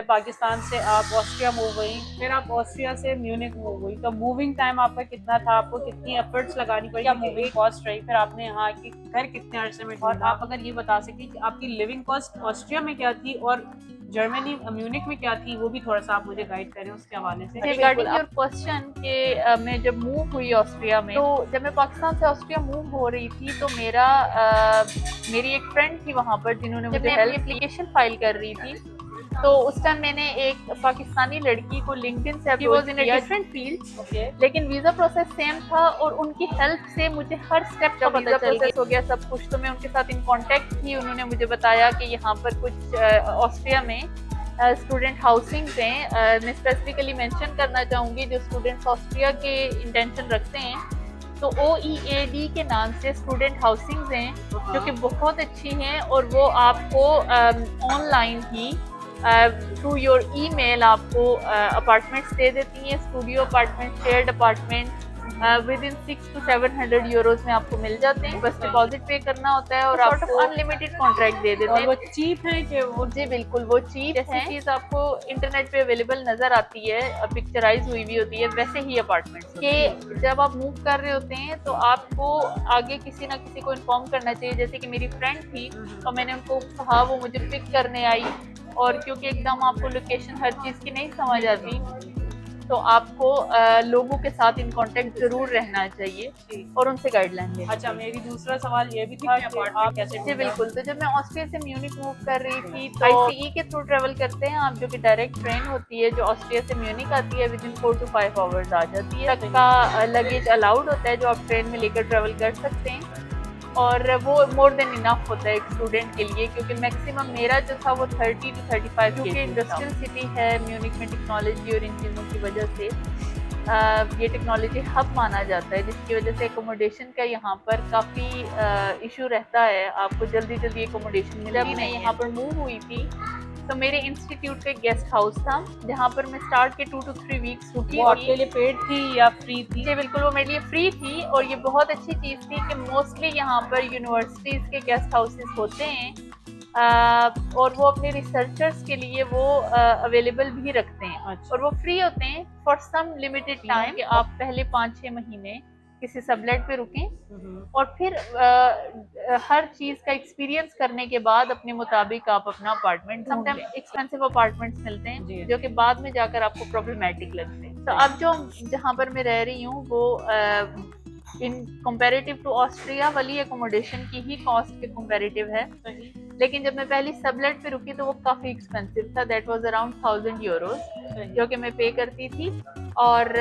पहले पाकिस्तान से आप ऑस्ट्रिया मूव हुई, फिर आप ऑस्ट्रिया से म्यूनिक मूव हुई, तो मूविंग टाइम आपका कितना था, आपको कितनी एफर्ट्स लगानी पड़ी, क्या मूविंग कॉस्ट रही, फिर आपने यहाँ की घर कितने अरसे में, और आप अगर ये बता सके कि आपकी लिविंग कॉस्ट ऑस्ट्रिया में क्या थी और जर्मनी म्यूनिक में क्या थी, वो भी थोड़ा सा आप मुझे गाइड करें उसके हवाले से। रिगार्डिंग योर क्वेश्चन के मैं जब मूव हुई ऑस्ट्रिया में, तो जब मैं पाकिस्तान से ऑस्ट्रिया मूव हो रही थी तो मेरी एक फ्रेंड थी वहाँ पर जिन्होंने मुझे हेल्प एप्लीकेशन फाइल कर रही थी, तो उस टाइम मैंने एक पाकिस्तानी लड़की को लिंक्डइन से अप्रोच किया, डिफरेंट फील्ड, लेकिन वीजा प्रोसेस सेम था और उनकी हेल्प से मुझे हर स्टेप का पता चल गया सब कुछ। तो मैं उनके साथ इन कांटेक्ट थी, उन्होंने मुझे बताया कि यहाँ पर कुछ ऑस्ट्रिया में स्टूडेंट हाउसिंग हैं। मैं स्पेसिफिकली मेंशन करना चाहूँगी जो स्टूडेंट्स ऑस्ट्रिया के इंटेंशन रखते हैं, तो OEAD के नाम से स्टूडेंट हाउसिंग्स हैं जो कि बहुत अच्छी हैं और वो आपको online he through your email आपको अपार्टमेंट्स दे देती हैं, studio apartment, shared apartment with in 600 to 700 euros में आपको मिल जाते हैं। बस डिपॉजिट पे करना होता है और आपको अनलिमिटेड कॉन्ट्रैक्ट दे देते हैं। वो चीप है कि वो? जी बिल्कुल, वो चीप है। चीज आपको इंटरनेट पे अवेलेबल नजर आती है, पिक्चराइज हुई भी होती है, वैसे ही अपार्टमेंट्स के जब आप मूव कर रहे होते हैं तो आपको आगे किसी ना किसी को इन्फॉर्म करना चाहिए। जैसे कि मेरी फ्रेंड थी और मैंने उनको कहा, वो मुझे पिक करने आई, और क्योंकि एकदम आपको लोकेशन हर चीज की नहीं समझ आती, तो आपको लोगों के साथ इन कांटेक्ट जरूर रहना चाहिए और उनसे गाइडलाइन लेना। अच्छा, मेरी दूसरा सवाल ये भी था कि आप कैसे? जी बिल्कुल, तो जब मैं ऑस्ट्रिया से म्यूनिक मूव कर रही थी तो ICE के थ्रू ट्रेवल करते हैं आप, जो कि डायरेक्ट ट्रेन होती है जो ऑस्ट्रिया से म्यूनिक आती है, विद इन 4 to 5 आवर्स आ जाती है। तक का लगेज अलाउड होता है जो आप ट्रेन में लेकर ट्रेवल कर सकते हैं, और वो मोर देन इनफ होता है एक स्टूडेंट के लिए, क्योंकि मैक्सिमम मेरा जो था वो 30 to 35, क्योंकि इंडस्ट्रियल सिटी है म्यूनिक में, टेक्नोलॉजी और इन चीज़ों की वजह से ये टेक्नोलॉजी हब माना जाता है, जिसकी वजह से एकोमोडेशन का यहाँ पर काफ़ी इशू रहता है, आपको जल्दी जल्दी एकोमोडेशन मिलती नहीं। यहाँ पर मूव हुई थी तो मेरे इंस्टीट्यूट पे गेस्ट हाउस था जहाँ पर मैं स्टार्ट के 2 to 3 वीक्स रुकी। वो आपके लिए पेड थी या फ्री थी? जी बिल्कुल, वो मेरे लिए फ्री थी, और ये बहुत अच्छी चीज़ थी कि मोस्टली यहाँ पर यूनिवर्सिटीज़ के गेस्ट हाउसेस होते हैं और वो अपने रिसर्चर्स के लिए वो अवेलेबल भी रखते हैं। अच्छा। और वो फ्री होते हैं फॉर सम लिमिटेड टाइम, कि आप पहले 5-6 महीने किसी सबलेट पे रुकें और फिर हर चीज़ का एक्सपीरियंस करने के बाद अपने मुताबिक आप अपना अपार्टमेंट, समटाइम एक्सपेंसिव अपार्टमेंट्स मिलते हैं जो कि बाद में जाकर आपको प्रॉब्लमेटिक लगते हैं। तो अब जो जहाँ पर मैं रह रही हूँ वो इन कंपैरेटिव टू ऑस्ट्रिया वाली एकोमोडेशन की ही कॉस्ट के कंपैरेटिव है, लेकिन जब मैं पहली सबलेट पे रुकी तो वो काफ़ी एक्सपेंसिव था। दैट वाज अराउंड 1000 यूरोज जो कि मैं पे करती थी, और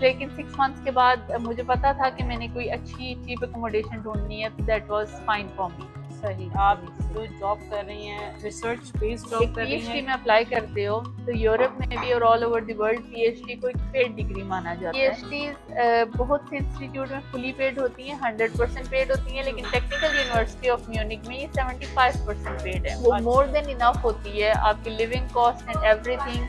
लेकिन 6 मंथ्स के बाद मुझे पता था कि मैंने कोई अच्छी चीप एकोमोडेशन ढूंढनी है, तो that was fine for me. सही। आप जो जॉब कर रही हैं, रिसर्च बेस्ड जॉब कर रही हैं, PhD में अप्लाई करते हो तो यूरोप में भी और all over the world PhD को एक पेड डिग्री माना जाता है। PhDs बहुत से इंस्टीट्यूट में फुली पेड होती हैं, 100% पेड होती हैं, लेकिन टेक्निकल यूनिवर्सिटी ऑफ म्यूनिक में ये 75% पेड है। वो मोर देन इनफ होती है आपकी living cost and everything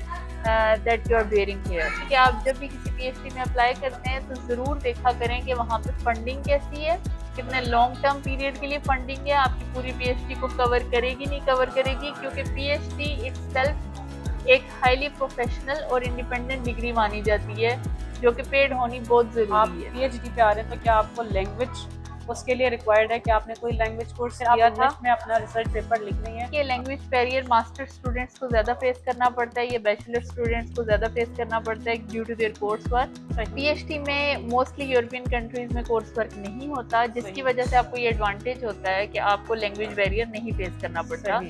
that you are bearing here. कि आप जब भी किसी PhD में अप्लाई करते हैं तो ज़रूर देखा करें कि वहाँ पे फंडिंग कैसी है, कितने लॉन्ग टर्म पीरियड के लिए फंडिंग है, आपकी पूरी PhD को कवर करेगी नहीं कवर करेगी, क्योंकि PhD इटसेल्फ एक हाईली प्रोफेशनल और इंडिपेंडेंट डिग्री मानी जाती है जो कि पेड होनी बहुत ज़रूरी है। आप PhD पे आ रहे हैं तो क्या आपको लैंग्वेज उसके लिए रिक्वायर्ड है कि आपने कोई लैंग्वेज कोर्स किया था? में अपना रिसर्च पेपर लिख रही हैं। ये लैंग्वेज बैरियर मास्टर स्टूडेंट्स को ज़्यादा फेस करना पड़ता है, ये बैचलर स्टूडेंट्स को ज़्यादा फेस करना पड़ता है due to their course work. PhD में मोस्टली यूरोपियन कंट्रीज़ में कोर्स वर्क नहीं होता, जिसकी वजह से आपको ये एडवांटेज होता है कि आपको लैंग्वेज बैरियर नहीं फेस करना पड़ता,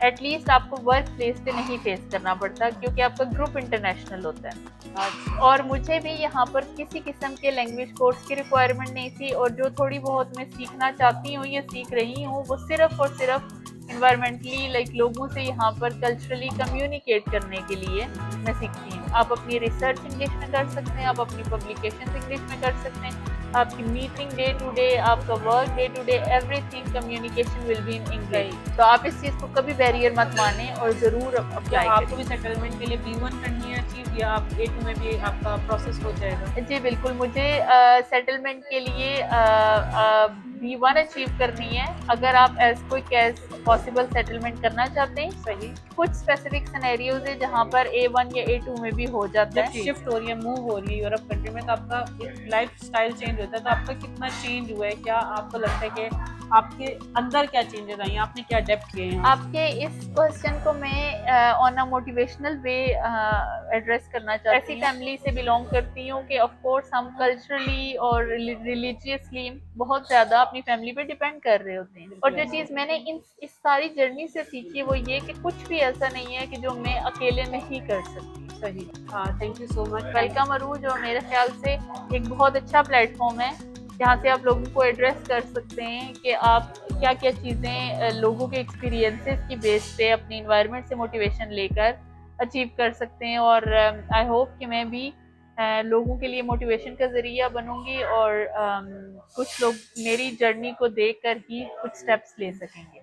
एटलीस्ट आपको वर्क प्लेस पे नहीं फेस करना पड़ता, क्योंकि आपका ग्रुप इंटरनेशनल होता है। और मुझे भी यहाँ पर किसी किस्म के लैंग्वेज कोर्स की रिक्वायरमेंट नहीं थी, और जो थोड़ी बहुत मैं सीखना चाहती हूँ या सीख रही हूँ वो सिर्फ और सिर्फ इन्वायरमेंटली लाइक लोगों से यहाँ पर कल्चरली कम्युनिकेट करने के लिए मैं सीखती हूँ। आप अपनी रिसर्च इंग्लिश में कर सकते हैं, आप अपनी पब्लिकेशन इंग्लिश में कर सकते हैं, आपकी मीटिंग डे टू डे, आपका work day to day, everything communication will be in English. तो आप इस चीज़ को कभी बैरियर मत माने और ज़रूर अप्लाई करें। आपको भी सेटलमेंट के लिए B1 करनी है अचीव, या आप A2 में भी आपका प्रोसेस हो जाएगा? जी बिल्कुल, मुझे सेटलमेंट के लिए B1 अचीव करनी है। अगर आप एज कोई पॉसिबल सेटलमेंट करना चाहते हैं। सही। कुछ स्पेसिफिक सिनेरियोज है जहाँ पर A1 या A2 में भी हो जाता जब है। शिफ्ट हो रही है, मूव हो रही है यूरोप कंट्री में, तो आपका एक लाइफ स्टाइल चेंज होता है, तो आपका कितना चेंज हुआ है? क्या आपको लगता है कि आपके अंदर क्या चेंजेस आई हैं? आपने क्या अडेप्ट किए हैं? आपके इस क्वेश्चन को मैं on a motivational way address करना चाहती हूँ। ऐसी फैमिली से बिलोंग करती हूँ कि ऑफ कोर्स हम कल्चरली और रिलीजियसली बहुत ज़्यादा अपनी फैमिली पे डिपेंड कर रहे होते हैं। और जो चीज़ मैंने इस सारी जर्नी से सीखी वो ये कि कुछ भी ऐसा नहीं है कि जो मैं अकेले नहीं कर सकती। सही। हाँ, thank you so much. Welcome Arooj, और मेरे ख्याल से एक बहुत अच्छा प्लेटफॉर्म है जहाँ से आप लोगों को एड्रेस कर सकते हैं कि आप क्या क्या चीज़ें लोगों के एक्सपीरियंसेस की बेस पे अपनी इन्वायरमेंट से मोटिवेशन लेकर अचीव कर सकते हैं। और आई होप कि मैं भी लोगों के लिए मोटिवेशन का ज़रिया बनूंगी और कुछ लोग मेरी जर्नी को देखकर ही कुछ स्टेप्स ले सकेंगे।